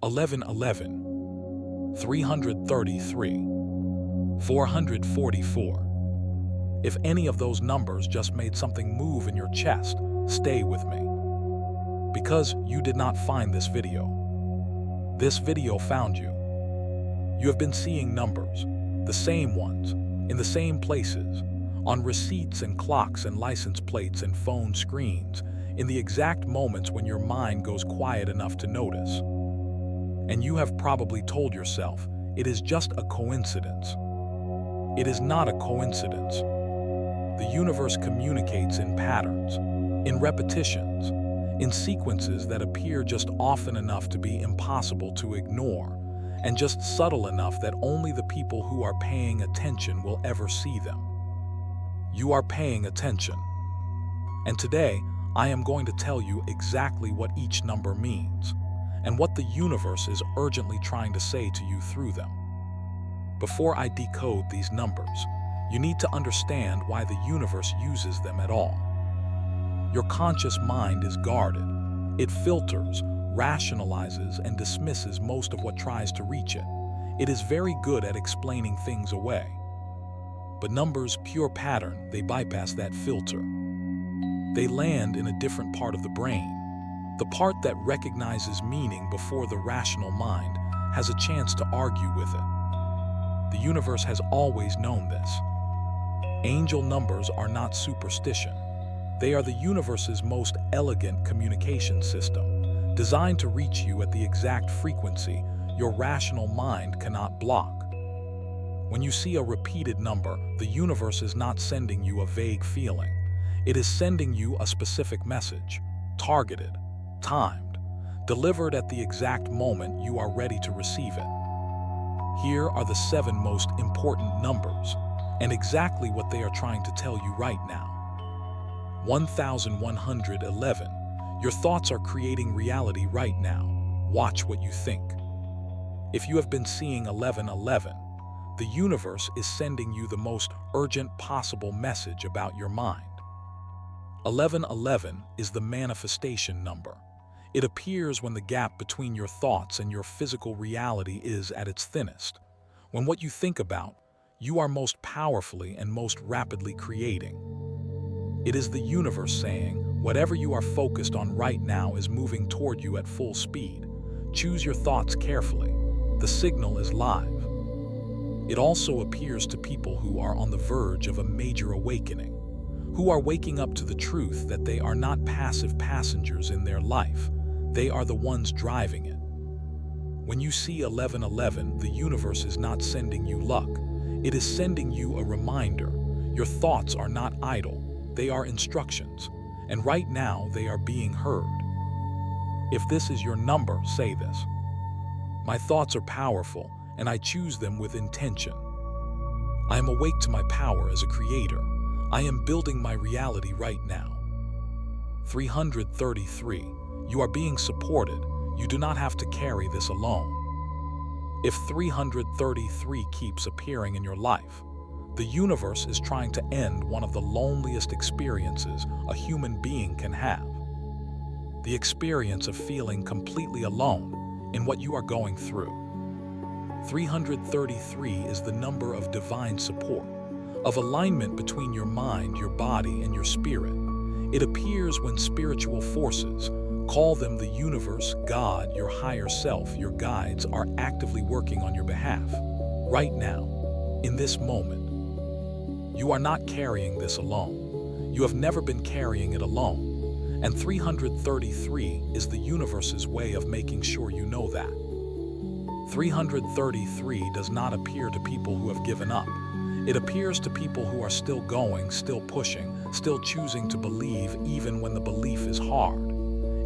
1111, 333, 444. If any of those numbers just made something move in your chest, stay with me. Because you did not find this video. This video found you. You have been seeing numbers, the same ones, in the same places, on receipts and clocks and license plates and phone screens, in the exact moments when your mind goes quiet enough to notice. And you have probably told yourself, it is just a coincidence. It is not a coincidence. The universe communicates in patterns, in repetitions, in sequences that appear just often enough to be impossible to ignore, and just subtle enough that only the people who are paying attention will ever see them. You are paying attention. And today, I am going to tell you exactly what each number means, and what the universe is urgently trying to say to you through them. Before I decode these numbers, you need to understand why the universe uses them at all. Your conscious mind is guarded. It filters, rationalizes, and dismisses most of what tries to reach it. It is very good at explaining things away. But numbers, pure pattern, they bypass that filter. They land in a different part of the brain. The part that recognizes meaning before the rational mind has a chance to argue with it. The universe has always known this. Angel numbers are not superstition. They are the universe's most elegant communication system, designed to reach you at the exact frequency your rational mind cannot block. When you see a repeated number, the universe is not sending you a vague feeling. It is sending you a specific message, targeted, timed, delivered at the exact moment you are ready to receive it. Here are the 7 most important numbers, and exactly what they are trying to tell you right now. 1111. Your thoughts are creating reality right now. Watch what you think. If you have been seeing 1111, the universe is sending you the most urgent possible message about your mind. 1111 is the manifestation number. It appears when the gap between your thoughts and your physical reality is at its thinnest. When what you think about, you are most powerfully and most rapidly creating. It is the universe saying, whatever you are focused on right now is moving toward you at full speed. Choose your thoughts carefully. The signal is live. It also appears to people who are on the verge of a major awakening, who are waking up to the truth that they are not passive passengers in their life. They are the ones driving it. When you see 1111, the universe is not sending you luck. It is sending you a reminder. Your thoughts are not idle. They are instructions, and right now they are being heard. If this is your number, say this. My thoughts are powerful, and I choose them with intention. I am awake to my power as a creator. I am building my reality right now. 333. You are being supported. You do not have to carry this alone. If 333 keeps appearing in your life, the universe is trying to end one of the loneliest experiences a human being can have. The experience of feeling completely alone in what you are going through. 333 is the number of divine support, of alignment between your mind, your body, and your spirit. It appears when spiritual forces, call them the universe, God, your higher self, your guides, are actively working on your behalf. Right now, in this moment, you are not carrying this alone. You have never been carrying it alone. And 333 is the universe's way of making sure you know that. 333 does not appear to people who have given up. It appears to people who are still going, still pushing, still choosing to believe even when the belief is hard.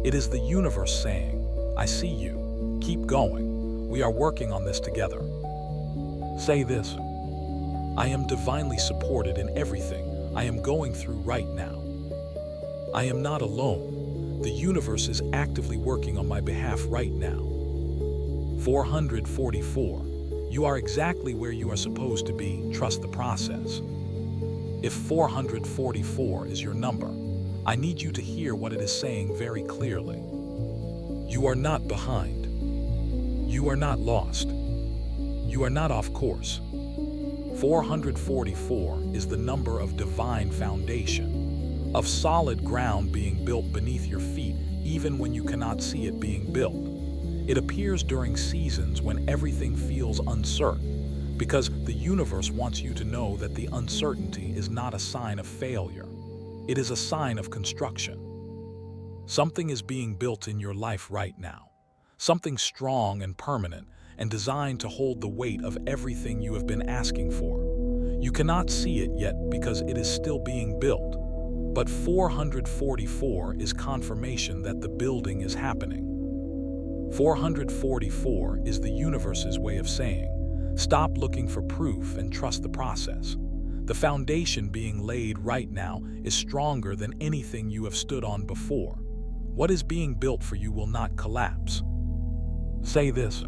It is the universe saying, I see you. Keep going. We are working on this together. Say this. I am divinely supported in everything I am going through right now. I am not alone. The universe is actively working on my behalf right now. 444. You are exactly where you are supposed to be. Trust the process. If 444 is your number, I need you to hear what it is saying very clearly. You are not behind. You are not lost. You are not off course. 444 is the number of divine foundation, of solid ground being built beneath your feet even when you cannot see it being built. It appears during seasons when everything feels uncertain, because the universe wants you to know that the uncertainty is not a sign of failure. It is a sign of construction. Something is being built in your life right now. Something strong and permanent and designed to hold the weight of everything you have been asking for. You cannot see it yet because it is still being built. But 444 is confirmation that the building is happening. 444 is the universe's way of saying, stop looking for proof and trust the process. The foundation being laid right now is stronger than anything you have stood on before. What is being built for you will not collapse. Say this: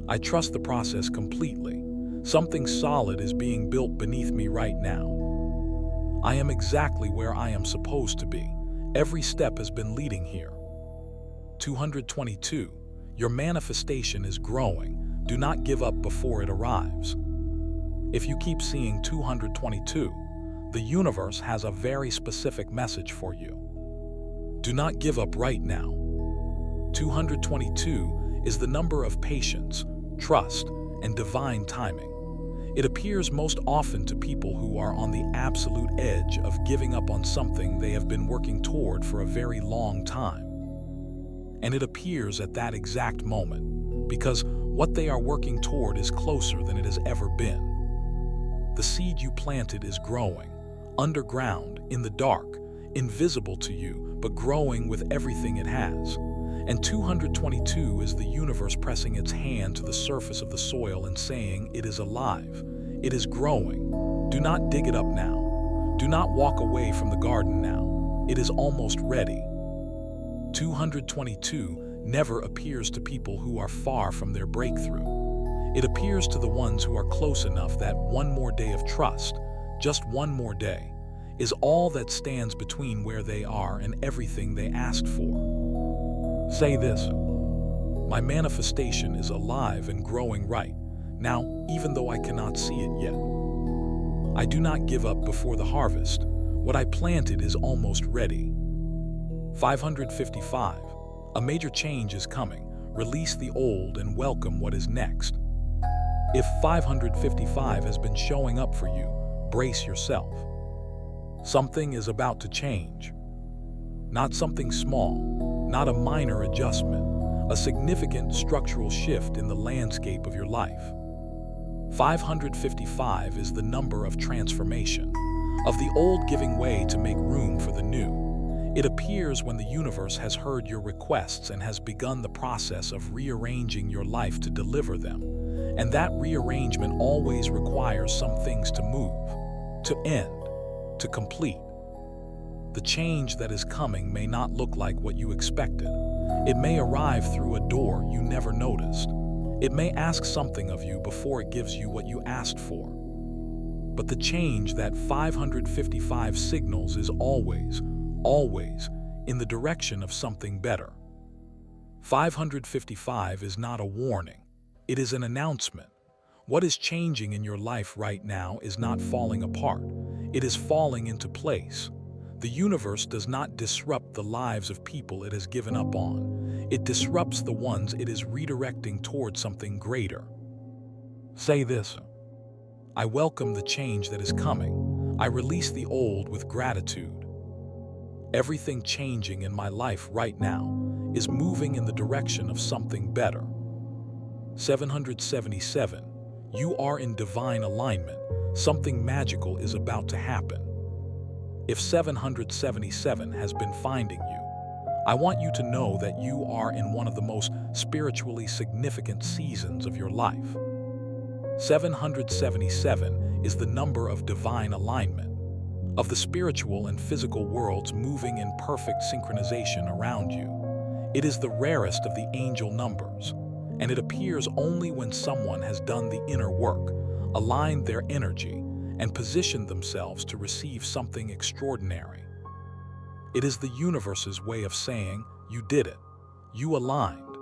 I trust the process completely. Something solid is being built beneath me right now. I am exactly where I am supposed to be. Every step has been leading here. 222. Your manifestation is growing. Do not give up before it arrives. If you keep seeing 222, the universe has a very specific message for you. Do not give up right now. 222 is the number of patience, trust, and divine timing. It appears most often to people who are on the absolute edge of giving up on something they have been working toward for a very long time. And it appears at that exact moment, because what they are working toward is closer than it has ever been. The seed you planted is growing, underground, in the dark, invisible to you, but growing with everything it has. And 222 is the universe pressing its hand to the surface of the soil and saying, it is alive. It is growing. Do not dig it up now. Do not walk away from the garden now. It is almost ready. 222 never appears to people who are far from their breakthrough. It appears to the ones who are close enough that one more day of trust, just one more day, is all that stands between where they are and everything they asked for. Say this: my manifestation is alive and growing right now, even though I cannot see it yet. I do not give up before the harvest. What I planted is almost ready. 555. A major change is coming. Release the old and welcome what is next. If 555 has been showing up for you, brace yourself. Something is about to change. Not something small, not a minor adjustment, a significant structural shift in the landscape of your life. 555 is the number of transformation, of the old giving way to make room for the new. It appears when the universe has heard your requests and has begun the process of rearranging your life to deliver them. And that rearrangement always requires some things to move, to end, to complete. The change that is coming may not look like what you expected. It may arrive through a door you never noticed. It may ask something of you before it gives you what you asked for. But the change that 555 signals is always, always in the direction of something better. 555 is not a warning. It is an announcement. What is changing in your life right now is not falling apart. It is falling into place. The universe does not disrupt the lives of people it has given up on. It disrupts the ones it is redirecting towards something greater. Say this: I welcome the change that is coming. I release the old with gratitude. Everything changing in my life right now is moving in the direction of something better. 777. You are in divine alignment. Something magical is about to happen. If 777 has been finding you, I want you to know that you are in one of the most spiritually significant seasons of your life. 777 is the number of divine alignment, of the spiritual and physical worlds moving in perfect synchronization around you. It is the rarest of the angel numbers, and it appears only when someone has done the inner work, aligned their energy, and positioned themselves to receive something extraordinary. It is the universe's way of saying, you did it, you aligned,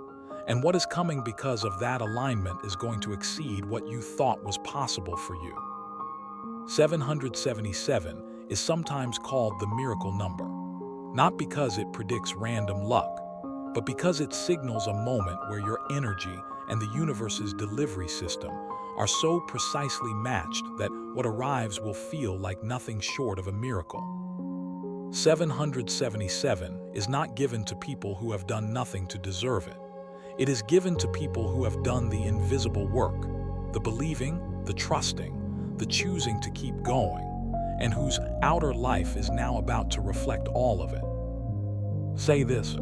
And what is coming because of that alignment is going to exceed what you thought was possible for you. 777 is sometimes called the miracle number, not because it predicts random luck, but because it signals a moment where your energy and the universe's delivery system are so precisely matched that what arrives will feel like nothing short of a miracle. 777 is not given to people who have done nothing to deserve it. It is given to people who have done the invisible work, the believing, the trusting, the choosing to keep going, and whose outer life is now about to reflect all of it. Say this: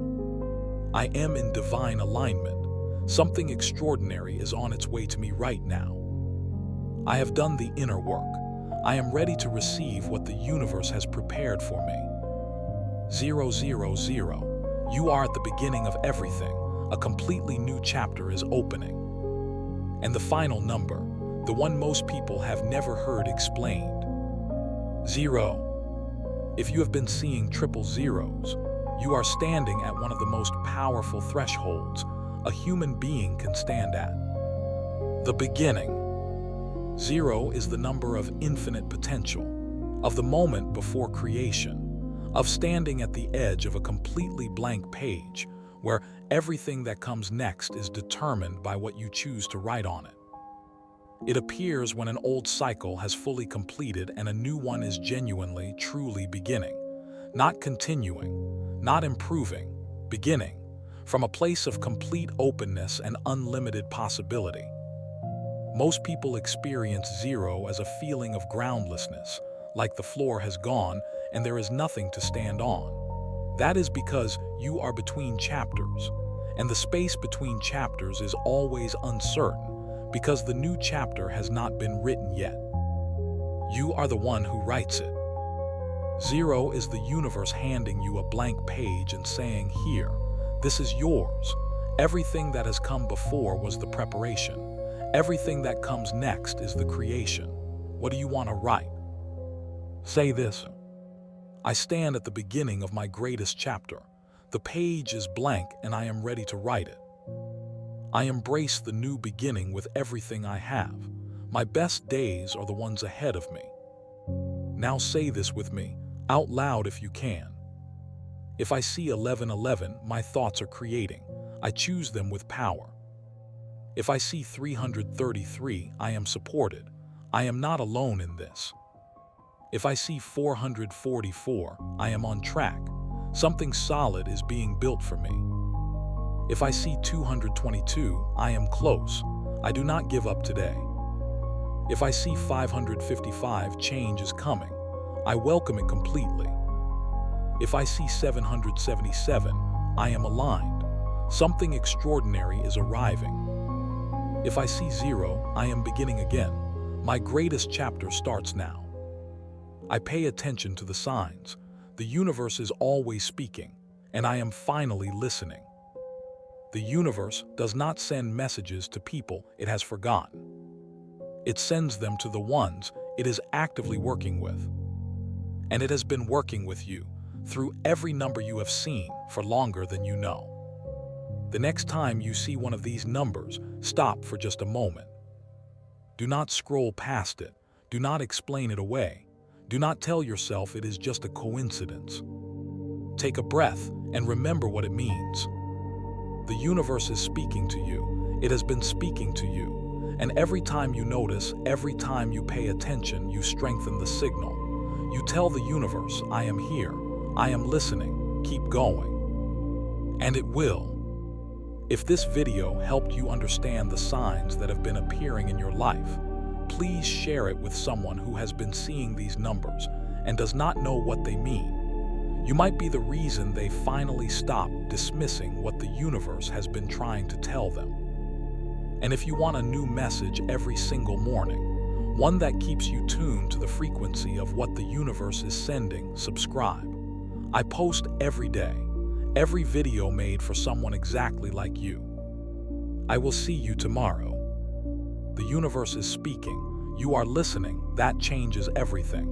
I am in divine alignment. Something extraordinary is on its way to me right now. I have done the inner work. I am ready to receive what the universe has prepared for me. 000. You are at the beginning of everything. A completely new chapter is opening. And the final number, the one most people have never heard explained. 0. If you have been seeing triple zeros, you are standing at one of the most powerful thresholds a human being can stand at. The beginning. 0 is the number of infinite potential, of the moment before creation, of standing at the edge of a completely blank page where everything that comes next is determined by what you choose to write on it. It appears when an old cycle has fully completed and a new one is genuinely, truly beginning, not continuing, not improving, beginning, from a place of complete openness and unlimited possibility. Most people experience 0 as a feeling of groundlessness, like the floor has gone and there is nothing to stand on. That is because you are between chapters, and the space between chapters is always uncertain because the new chapter has not been written yet. You are the one who writes it. 0 is the universe handing you a blank page and saying, "Here, this is yours. Everything that has come before was the preparation. Everything that comes next is the creation. What do you want to write?" Say this: I stand at the beginning of my greatest chapter. The page is blank and I am ready to write it. I embrace the new beginning with everything I have. My best days are the ones ahead of me. Now say this with me, out loud if you can. If I see 1111, my thoughts are creating. I choose them with power. If I see 333, I am supported. I am not alone in this. If I see 444, I am on track. Something solid is being built for me. If I see 222, I am close. I do not give up today. If I see 555, change is coming. I welcome it completely. If I see 777, I am aligned. Something extraordinary is arriving. If I see 0, I am beginning again. My greatest chapter starts now. I pay attention to the signs. The universe is always speaking, and I am finally listening. The universe does not send messages to people it has forgotten. It sends them to the ones it is actively working with. And it has been working with you through every number you have seen for longer than you know. The next time you see one of these numbers, stop for just a moment. Do not scroll past it. Do not explain it away. Do not tell yourself it is just a coincidence. Take a breath and remember what it means. The universe is speaking to you. It has been speaking to you. And every time you notice, every time you pay attention, you strengthen the signal. You tell the universe, I am here. I am listening. Keep going. And it will. If this video helped you understand the signs that have been appearing in your life, please share it with someone who has been seeing these numbers and does not know what they mean. You might be the reason they finally stop dismissing what the universe has been trying to tell them. And if you want a new message every single morning, one that keeps you tuned to the frequency of what the universe is sending, subscribe. I post every day, every video made for someone exactly like you. I will see you tomorrow. The universe is speaking. You are listening. That changes everything.